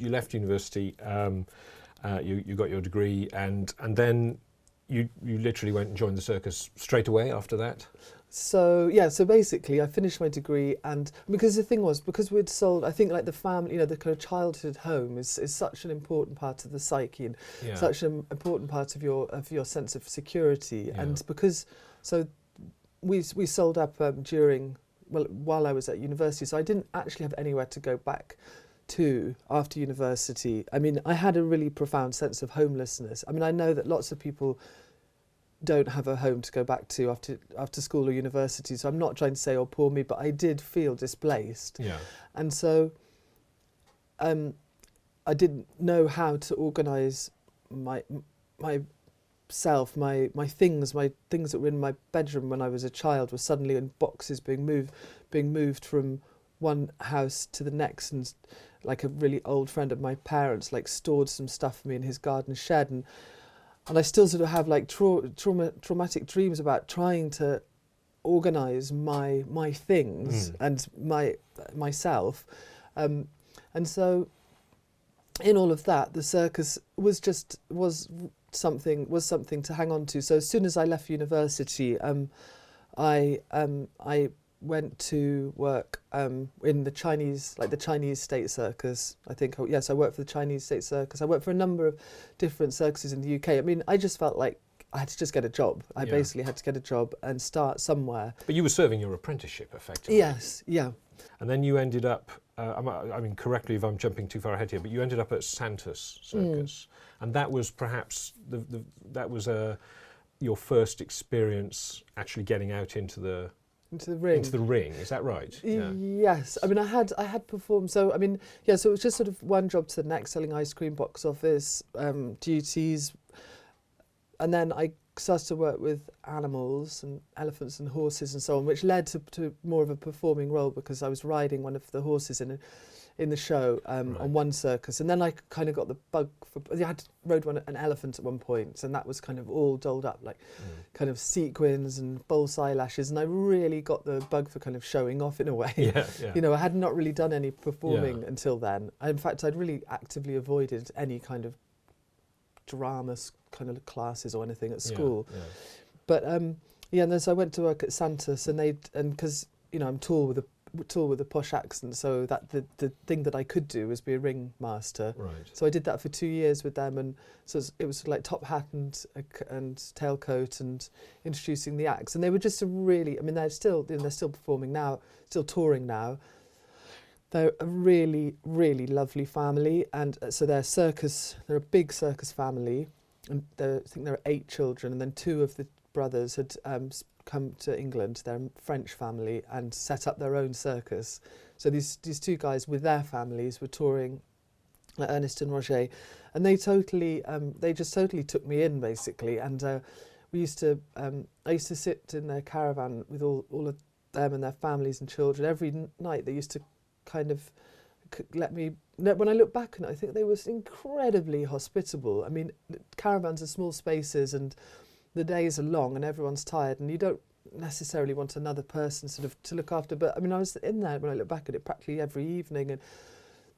left university, you got your degree, and then you literally went and joined the circus straight away after that? So yeah, so basically I finished my degree, and because the thing was, because we'd sold, I think like the family, the kind of childhood home is such an important part of the psyche, and such an important part of your sense of security. And because, so we sold up while I was at university, so I didn't actually have anywhere to go back to after university. I mean, I had a really profound sense of homelessness. I mean, I know that lots of people don't have a home to go back to after school or university, so I'm not trying to say, oh, poor me, but I did feel displaced. Yeah. And so I didn't know how to organise myself, my things that were in my bedroom when I was a child were suddenly in boxes being moved from one house to the next, and like a really old friend of my parents like stored some stuff for me in his garden shed, and I still sort of have like traumatic dreams about trying to organise my things and myself, and so in all of that, the circus was something to hang on to. So as soon as I left university, I went to work in the Chinese state circus. I think, yes, I worked for the Chinese state circus. I worked for a number of different circuses in the UK. I mean, I just felt like I had to just get a job. I basically had to get a job and start somewhere. But you were serving your apprenticeship, effectively. Yes, yeah. And then you ended up, I mean, correct me if I'm jumping too far ahead here, but you ended up at Santos Circus. And that was perhaps, your first experience actually getting out into the ring, is that right? Yeah. Yes. I mean, I had performed, so I mean, yeah, so it was just sort of one job to the next, selling ice cream, box office, duties. And then I started to work with animals and elephants and horses and so on, which led to more of a performing role, because I was riding one of the horses in the show on one circus. And then I kind of got the bug I rode an elephant at one point, and that was kind of all dolled up, like kind of sequins and false eyelashes, and I really got the bug for kind of showing off in a way. Yeah, yeah. I had not really done any performing until then. In fact, I'd really actively avoided any kind of drama kind of classes or anything at school. Yeah. But and then so I went to work at Santos, and because I'm tall with a posh accent, so that the thing that I could do was be a ringmaster. Right. So I did that for 2 years with them, and so it was like top hat and tailcoat and introducing the acts, and they were just they're still performing now, still touring now. They're a really, really lovely family, and so they're a big circus family, and I think there are 8 children, and then 2 of the brothers had come to England. They're a French family and set up their own circus. So these 2 guys with their families were touring, Ernest and Roger, and they just totally took me in basically. And I used to sit in their caravan with all of them and their families and children every night. They used to kind of let me. When I look back on it, I think they were incredibly hospitable. I mean, caravans are small spaces, and the days are long, and everyone's tired, and you don't necessarily want another person sort of to look after. But I mean, I was in there when I look back at it practically every evening, and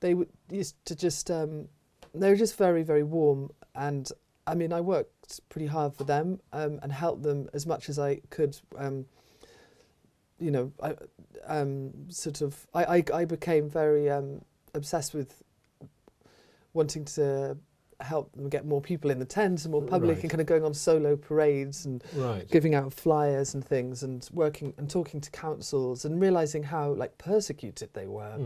they used to just they were just very, very warm. And I mean, I worked pretty hard for them and helped them as much as I could. I became very obsessed with wanting to help them get more people in the tent and more public, and kind of going on solo parades and giving out flyers and things, and working and talking to councils, and realising how like persecuted they were.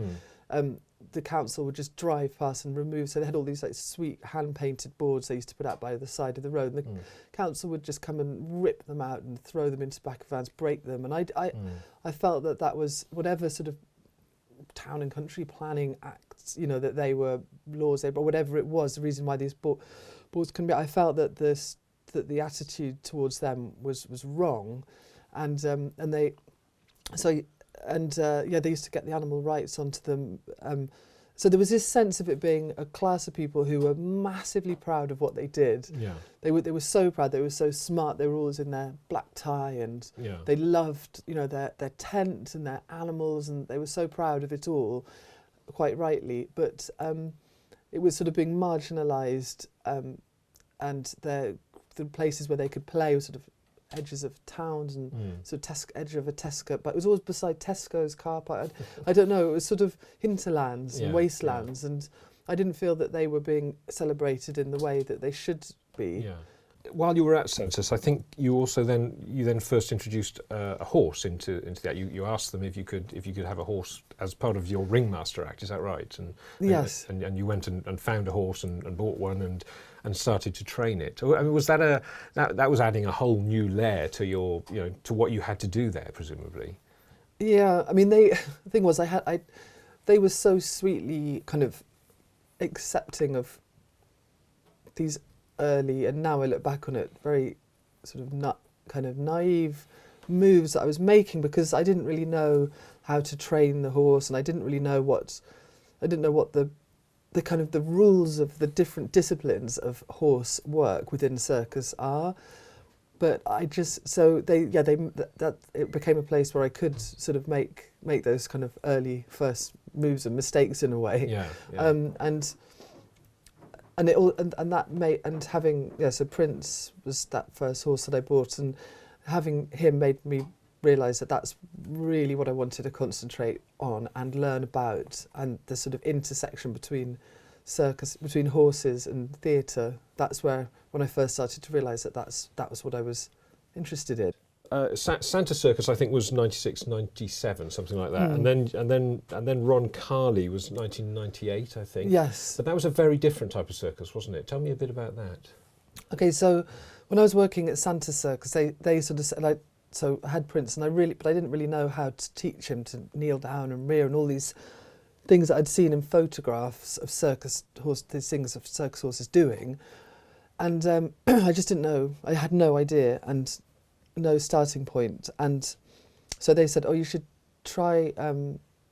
The council would just drive past and remove, so they had all these like sweet hand-painted boards they used to put out by the side of the road, and the council would just come and rip them out and throw them into back of vans, break them. And I felt that was whatever sort of town and country planning acts, that they were laws, or whatever it was, the reason why these boards couldn't be. I felt that the attitude towards them was wrong, and they used to get the animal rights onto them. So there was this sense of it being a class of people who were massively proud of what they did. Yeah. They were so proud. They were so smart. They were always in their black tie, and they loved their tent and their animals, and they were so proud of it all, quite rightly. But it was sort of being marginalised, and the places where they could play were sort of edges of towns and sort of edge of a Tesco, but it was always beside Tesco's car park. I don't know, it was sort of hinterlands and wastelands, and I didn't feel that they were being celebrated in the way that they should be. Yeah. While you were at Census, I think you then first introduced a horse into that. You asked them if you could have a horse as part of your Ringmaster Act. Is that right? And yes. And you went and found a horse and bought one and started to train it. I mean, was that that was adding a whole new layer to your to what you had to do there, presumably? Yeah, I mean, the thing was, they were so sweetly kind of accepting of these early, and now I look back on it, very sort of kind of naive moves that I was making, because I didn't really know how to train the horse, and I didn't know what the kind of the rules of the different disciplines of horse work within circus are. But I just, it became a place where I could sort of make those kind of early first moves and mistakes in a way. Yeah. So Prince was that first horse that I bought, and having him made me realise that that's really what I wanted to concentrate on and learn about, and the sort of intersection between horses and theatre. That's when I first started to realise that that was what I was interested in. Santa Circus, I think, was 96, 97, something like that, and then Ron Carley was 1998, I think. Yes, but that was a very different type of circus, wasn't it? Tell me a bit about that. Okay, so when I was working at Santa Circus, they sort of said, I had Prince, but I didn't really know how to teach him to kneel down and rear and all these things that I'd seen in photographs of circus horses doing, and I just didn't know. I had no idea and no starting point, and so they said, you should try,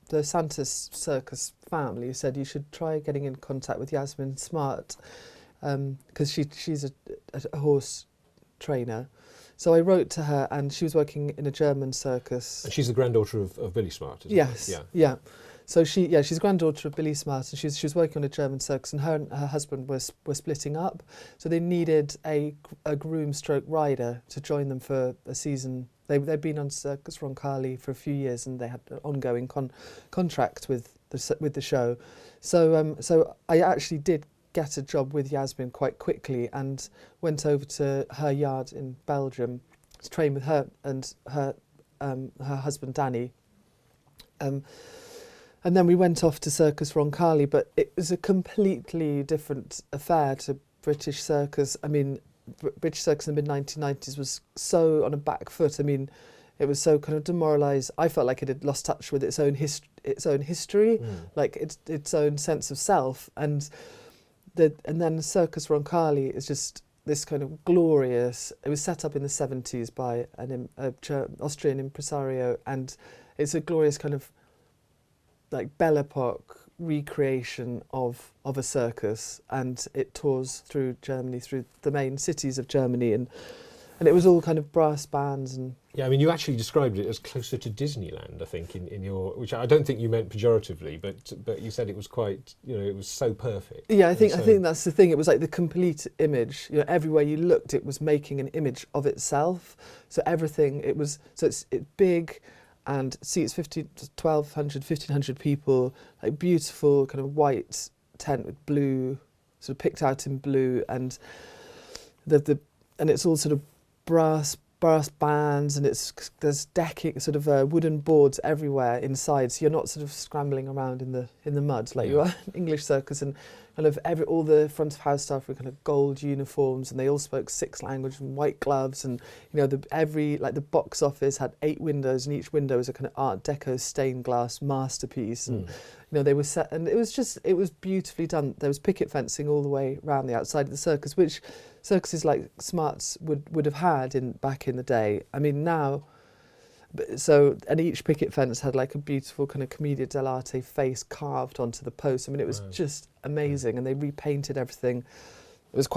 the Santa Circus family said you should try getting in contact with Yasmin Smart, because she's a horse trainer. So I wrote to her, and she was working in a German circus. And she's the granddaughter of Billy Smart, isn't yes, it? Yeah. So she's granddaughter of Billy Smart, and she was working on a German circus, and her husband were splitting up, so they needed a groom/rider to join them for a season. They'd been on Circus Roncalli for a few years, and they had an ongoing contract with the show. So I actually did get a job with Yasmin quite quickly, and went over to her yard in Belgium to train with her and her husband Danny. And then we went off to Circus Roncalli, but it was a completely different affair to British circus. I mean, British circus in the mid-1990s was so on a back foot. I mean, it was so kind of demoralised. I felt like it had lost touch with its own history, like its own sense of self. And then Circus Roncalli is just this kind of glorious. It was set up in the 70s by an Austrian impresario, and it's a glorious kind of like Belle Epoque recreation of a circus, and it tours through Germany, through the main cities of Germany, and it was all kind of brass bands and. Yeah, I mean, you actually described it as closer to Disneyland, I think, in your, which I don't think you meant pejoratively, but you said it was quite, it was so perfect. Yeah, I think that's the thing. It was like the complete image. Everywhere you looked, it was making an image of itself. So everything, it's big. And seats 1,200, 1,500 people, like beautiful kind of white tent with blue, sort of picked out in blue, and and it's all sort of brass bands, and there's decking, sort of wooden boards everywhere inside, so you're not sort of scrambling around in the mud like you are in English circus, and kind of all the front of house staff were kind of gold uniforms, and they all spoke 6 languages and white gloves, and the box office had 8 windows, and each window was a kind of Art Deco stained glass masterpiece, and they were set, and it was beautifully done. There was picket fencing all the way around the outside of the circus, which circuses like Smart's would have had back in the day. I mean now. And each picket fence had like a beautiful kind of Commedia dell'arte face carved onto the post. I mean, it was just amazing, and they repainted everything. It was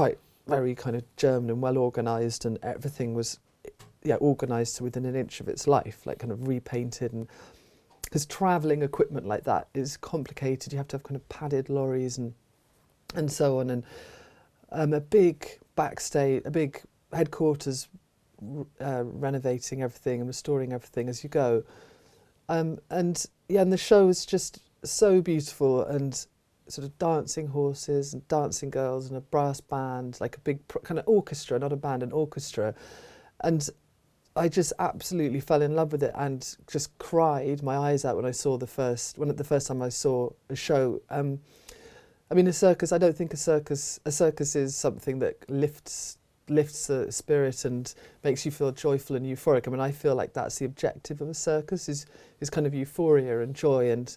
very kind of German and well organised, and everything was, organised to within an inch of its life, like kind of repainted. And because travelling equipment like that is complicated, you have to have kind of padded lorries, and and so on, and a big backstage, a big headquarters, renovating everything and restoring everything as you go. And the show was just so beautiful, and sort of dancing horses and dancing girls and a brass band, like a big kind of orchestra, not a band, an orchestra. And I just absolutely fell in love with it and just cried my eyes out when I saw the first time I saw a show. I mean, a circus, I don't think a circus is something that lifts the spirit and makes you feel joyful and euphoric. I mean, I feel like that's the objective of a circus, is kind of euphoria and joy and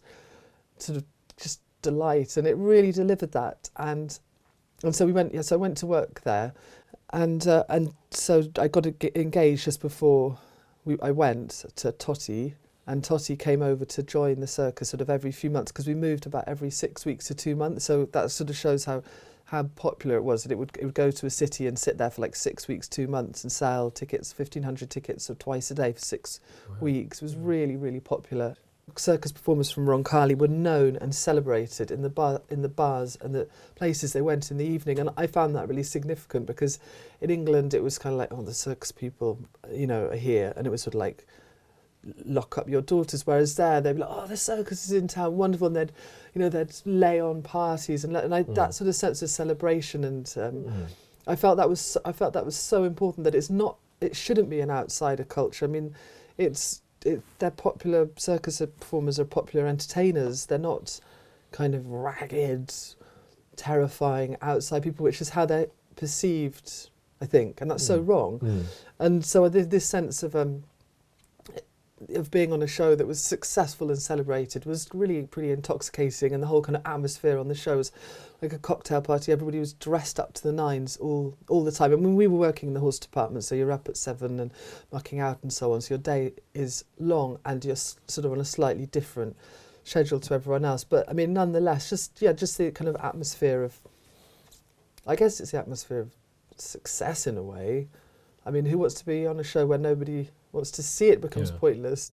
sort of just delight, and it really delivered that. And so we went. So I went to work there, and so I got engaged just before I went to Totti. And Totti came over to join the circus sort of every few months, because we moved about every 6 weeks to 2 months. So that sort of shows how popular it was, that it would go to a city and sit there for like 6 weeks, 2 months, and sell tickets, 1,500 tickets or twice a day for 6 weeks. It was really, really popular. Circus performers from Roncalli were known and celebrated in the bars and the places they went in the evening, and I found that really significant, because in England it was kind of like, oh, the circus people, are here, and it was sort of like, lock up your daughters, whereas there they'd be like, oh, the circus is in town, wonderful, and they'd lay on parties and that sort of sense of celebration, and I felt that was so important, that it shouldn't be an outsider culture. I mean, they're popular, circus performers are popular entertainers. They're not kind of ragged, terrifying outside people, which is how they're perceived, I think, and that's so wrong. And so this sense of being on a show that was successful and celebrated was really pretty intoxicating, and the whole kind of atmosphere on the show was like a cocktail party. Everybody was dressed up to the nines all the time. I mean, we were working in the horse department, so you're up at 7 and mucking out and so on, so your day is long and you're sort of on a slightly different schedule to everyone else. But I mean, nonetheless, just the kind of atmosphere of, I guess it's the atmosphere of success in a way. I mean, who wants to be on a show where nobody wants to see it? Becomes pointless.